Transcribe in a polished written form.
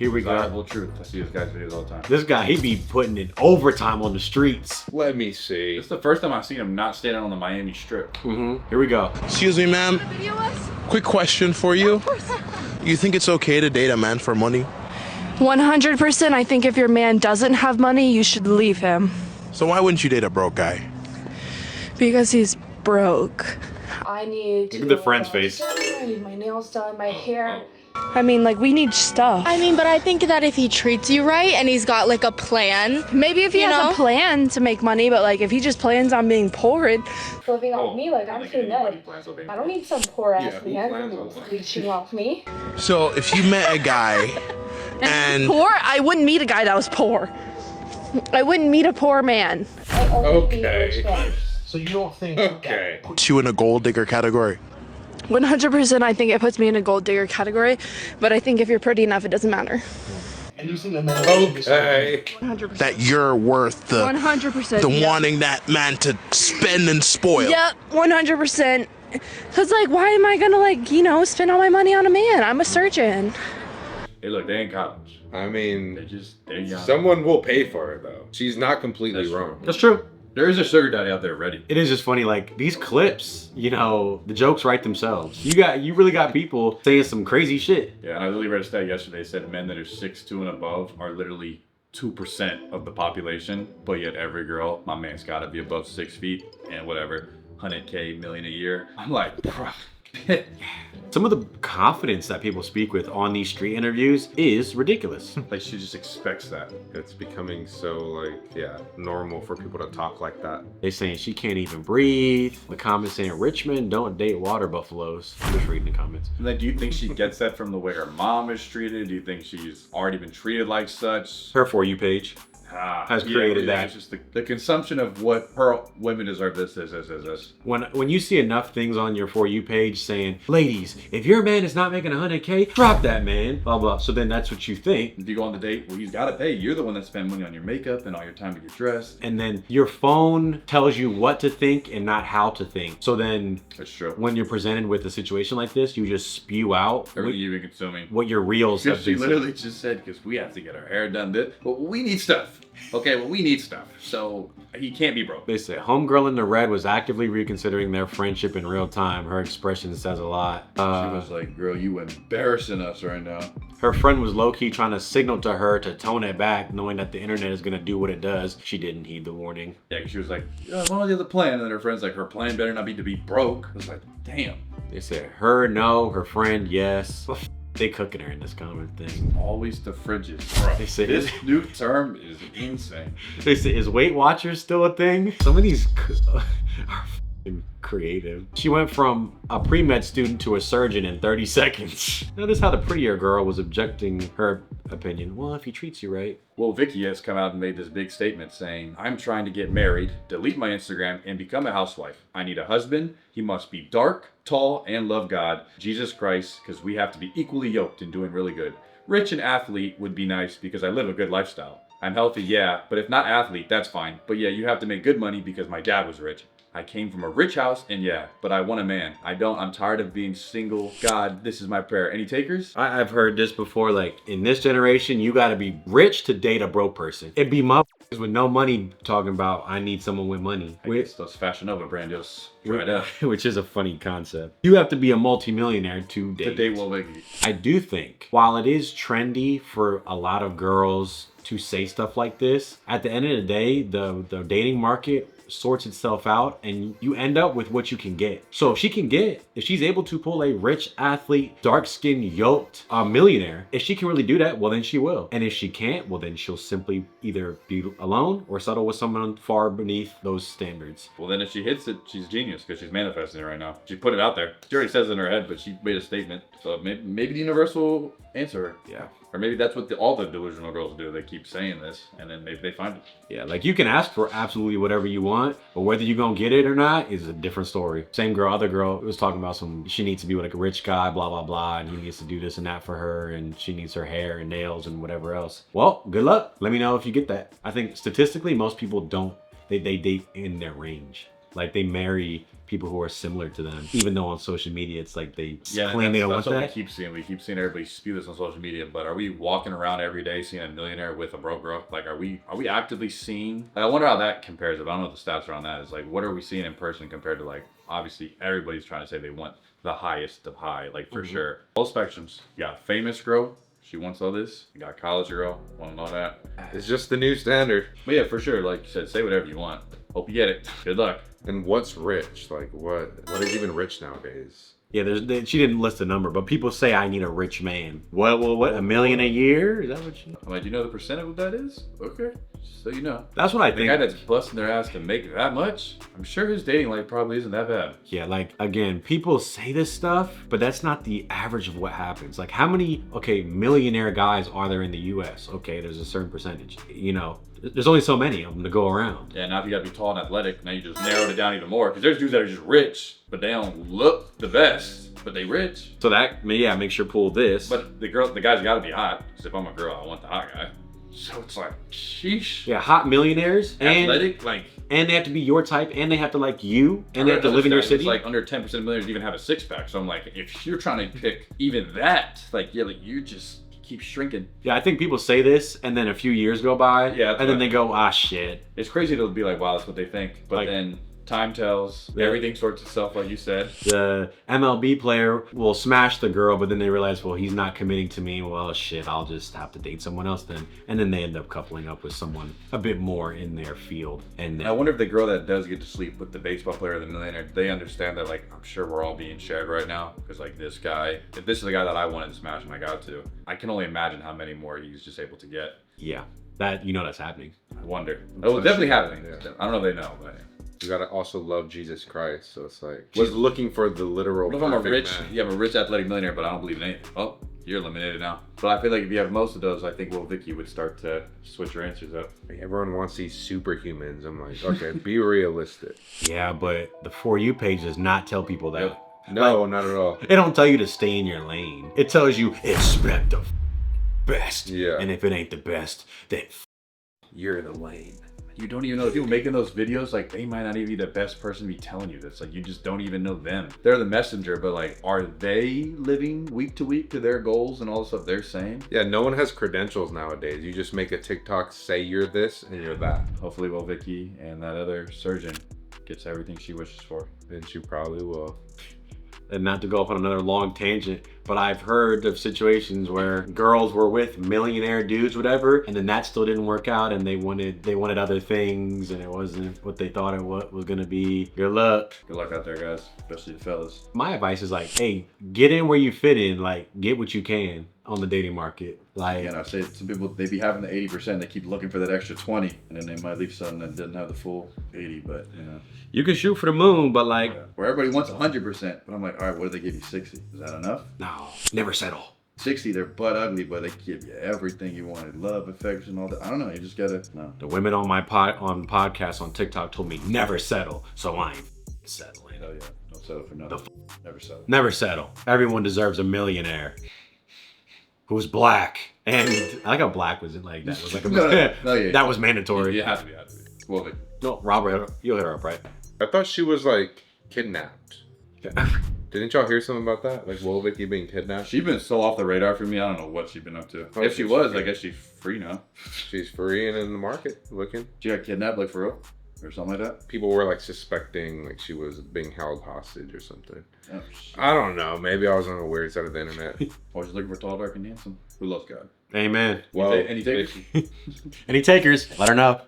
Here we go. Desirable truth. I see this guy's videos all the time. This guy, he be putting in overtime on the streets. Let me see. It's the first time I've seen him not standing on the Miami Strip. Here we go. Excuse me, ma'am. Quick question for you. You think it's okay to date a man for money? 100%. I think if your man doesn't have money, you should leave him. So why wouldn't you date a broke guy? Because he's broke. I need Look at the friend's face. I need my nails done, my hair. I mean, like, we need stuff. I mean, but I think that if he treats you right and he's got like a plan. Maybe if he has a plan to make money, but like if he just plans on being poor, living off me, like I'm too nuts. I don't need some poor ass man leeching off me. So if you met a guy and Poor? I wouldn't meet a guy that was poor. I wouldn't meet a poor man. Okay. so you don't think Okay. puts you in a gold digger category? 100%. I think it puts me in a gold digger category, but I think if you're pretty enough, it doesn't matter. Okay. 100%. That you're worth the 100%. the wanting that man to spend and spoil. Yep, 100%. Cause like, why am I gonna like, you know, spend all my money on a man? I'm a surgeon. Hey, look, they ain't college. I mean, They're young. someone will pay for it though. She's not completely wrong. That's true. There is a sugar daddy out there ready. It is just funny, like these clips, you know, the jokes write themselves. You really got people saying some crazy shit. Yeah, and I literally read a stat yesterday. It said men that are 6'2" and above are literally 2% of the population, but yet every girl, my man's gotta be above 6 feet and whatever, 100K, million a year. I'm like, bruh. Some of the confidence that people speak with on these street interviews is ridiculous. Like she just expects that. It's becoming so like, yeah, normal for people to talk like that. They saying she can't even breathe. The comments saying rich men don't date water buffaloes. I'm just reading the comments. And then do you think she gets that from the way her mom is treated? Do you think she's already been treated like such? Her For You page has created that. It's just the consumption of what her women deserve. This. When you see enough things on your For You page saying, ladies, if your man is not making 100K, drop that man, blah, blah. So then that's what you think. If you go on the date, well, he's gotta pay. You're the one that spent money on your makeup and all your time to get dressed. And then your phone tells you what to think and not how to think. So then That's true. when you're presented with a situation like this, you just spew out Everything you've been consuming. what your reels have She been. literally just said, because we have to get our hair done. But we need stuff. Okay, well, we need stuff. So he can't be broke. They say homegirl in the red was actively reconsidering their friendship in real time. Her expression says a lot. She was like, girl, you embarrassing us right now. Her friend was low-key trying to signal to her to tone it back, knowing that the internet is gonna do what it does. She didn't heed the warning. Yeah, 'cause she was like, yeah, what was the other plan? And then her friend's like, her plan better not be to be broke. I was like, damn. They said her no, her friend yes. They cooking her in this comment thing. Always the fridges. Bro, They say this new term is insane. They say, is Weight Watchers still a thing? Some of these are f***ing creative. She went from a pre-med student to a surgeon in 30 seconds. Notice how the prettier girl was objecting her opinion. Well, if he treats you right. Well, Vicky has come out and made this big statement saying, I'm trying to get married, delete my Instagram, and become a housewife. I need a husband. He must be dark, tall, and love God, Jesus Christ, because we have to be equally yoked and doing really good. Rich and athlete would be nice because I live a good lifestyle. I'm healthy, yeah, but if not athlete, that's fine. But yeah, you have to make good money because my dad was rich. I came from a rich house, and yeah, but I want a man. I'm tired of being single. God, this is my prayer. Any takers? I've heard this before, like, in this generation, you gotta be rich to date a broke person. It'd be motherfuckers with no money talking about, I need someone with money. I guess those Fashion Nova brandos. Right up. Which is a funny concept. You have to be a multimillionaire to date. To date Will Vicky. I do think, while it is trendy for a lot of girls to say stuff like this, at the end of the day, the dating market sorts itself out and you end up with what you can get. So if she's able to pull a rich athlete, dark-skinned, yoked millionaire, if she can really do that, well then she will. And if she can't, well then she'll simply either be alone or settle with someone far beneath those standards. Well, then if she hits it, she's genius because she's manifesting it right now. She put it out there. She already says it in her head, but she made a statement. So maybe the universe will answer her. Yeah. Or maybe that's what all the delusional girls do. They keep saying this, and then maybe they find it. Yeah, like you can ask for absolutely whatever you want, but whether you're gonna get it or not is a different story. Same girl, other girl was talking about she needs to be with like a rich guy, blah, blah, blah, and he needs to do this and that for her, and she needs her hair and nails and whatever else. Well, good luck. Let me know if you get that. I think statistically, most people don't. They date in their range. Like they marry people who are similar to them, even though on social media it's like they Yeah, claim they don't want that's what that. we keep seeing everybody spew this on social media. But are we walking around every day seeing a millionaire with a broke girl? Like, are we actively seeing? Like, I wonder how that compares. But I don't know what the stats are on that. Is like, what are we seeing in person compared to like? Obviously, everybody's trying to say they want the highest of high, like for sure. All spectrums. You got a famous girl. She wants all this. You got a college girl. Want all that. It's just the new standard. But yeah, for sure. Like you said, say whatever you want. Hope you get it. Good luck. And what's rich? Like what is even rich nowadays? Yeah, she didn't list a number, but people say I need a rich man. What, $1 million a year? Is that what you? I'm like, do you know the percent of what that is? Okay, just so you know. That's what I The think. guy that's busting their ass to make that much, I'm sure his dating life probably isn't that bad. Yeah, like again, people say this stuff, but that's not the average of what happens. Like how many, millionaire guys are there in the US? Okay, there's a certain percentage. You know, there's only so many of them to go around. Yeah, now if you gotta be tall and athletic, now you just narrowed it down even more. Because there's dudes that are just rich, but they don't look the best, but they rich. So that, yeah, makes sure pull this. But the guy's gotta be hot. Because if I'm a girl, I want the hot guy. So it's like, sheesh. yeah, hot millionaires. Athletic, like. And they have to be your type, and they have to like you, and they have to live in your city. It's like under 10% of millionaires even have a six pack. So I'm like, if you're trying to pick even that, like, yeah, like you just keep shrinking. Yeah, I think people say this, and then a few years go by, Yeah, and then they go, ah, shit. It's crazy to be like, wow, that's what they think. But Like- then time tells, Yeah. everything sorts itself, like you said. The MLB player will smash the girl, but then they realize, well, he's not committing to me. Well, shit, I'll just have to date someone else then. And then they end up coupling up with someone a bit more in their field. And I wonder if the girl that does get to sleep with the baseball player or the millionaire, they understand that, like, I'm sure we're all being shared right now. Because, like, this guy, if this is the guy that I wanted to smash and I got to, I can only imagine how many more he's just able to get. yeah, that, that's happening. I wonder. Oh, it's definitely happening. Yeah. I don't know if they know, but. You gotta also love Jesus Christ. So it's like was looking for the literal. What if I'm a perfect rich, man. you have a rich athletic millionaire, but I don't believe in anything? Oh, you're eliminated now. But I feel like if you have most of those, I think Vicky would start to switch your answers up. Like, everyone wants these superhumans. I'm like, okay, be realistic. Yeah, but the For You page does not tell people that. Yep. No, not at all. It don't tell you to stay in your lane. It tells you expect the best. Yeah. And if it ain't the best, then you're in the lane. You don't even know the people making those videos, like, they might not even be the best person to be telling you this. Like, you just don't even know them. They're the messenger, but like, are they living week to week to their goals and all the stuff they're saying? Yeah, no one has credentials nowadays. You just make a TikTok, say you're this, and you're that. Hopefully, Vicky and that other surgeon gets everything she wishes for. And she probably will. And not to go off on another long tangent, but I've heard of situations where girls were with millionaire dudes, whatever, and then that still didn't work out, and they wanted other things, and it wasn't what they thought it was gonna be. Good luck. Good luck out there, guys, especially the fellas. My advice is like, hey, get in where you fit in, like get what you can on the dating market. Like, Again, I say some people, they be having the 80%, they keep looking for that extra 20, and then they might leave something that doesn't have the full 80, but you know. you can shoot for the moon, but like, Where everybody wants 100%, but I'm like, all right, what do they give you, 60? Is that enough? no, never settle. 60, they're butt ugly, but they give you everything you wanted. Love, affection, all that. I don't know, you just gotta, no. The women on my podcasts on TikTok told me never settle, so I ain't settling. Hell yeah, don't settle for nothing. Never settle. Never settle. Everyone deserves a millionaire who's black. And I like how black was it like that. Was like No, yeah. that was mandatory. You have to be. Well, like, No, Robert, you'll hit her up, right? I thought she was like kidnapped. Didn't y'all hear something about that? Like Vicky being kidnapped? she's been so off the radar for me, I don't know what she's been up to. Oh, If she she's was, free. I guess she's free now. She's free and in the market looking. She got kidnapped, like, for real? Or something like that? People were like suspecting like she was being held hostage or something. Oh, I don't know. Maybe I was on the weird side of the internet. or she's looking for tall, dark, and handsome. Who loves God? Amen. Well, Any takers? Any takers? Let her know.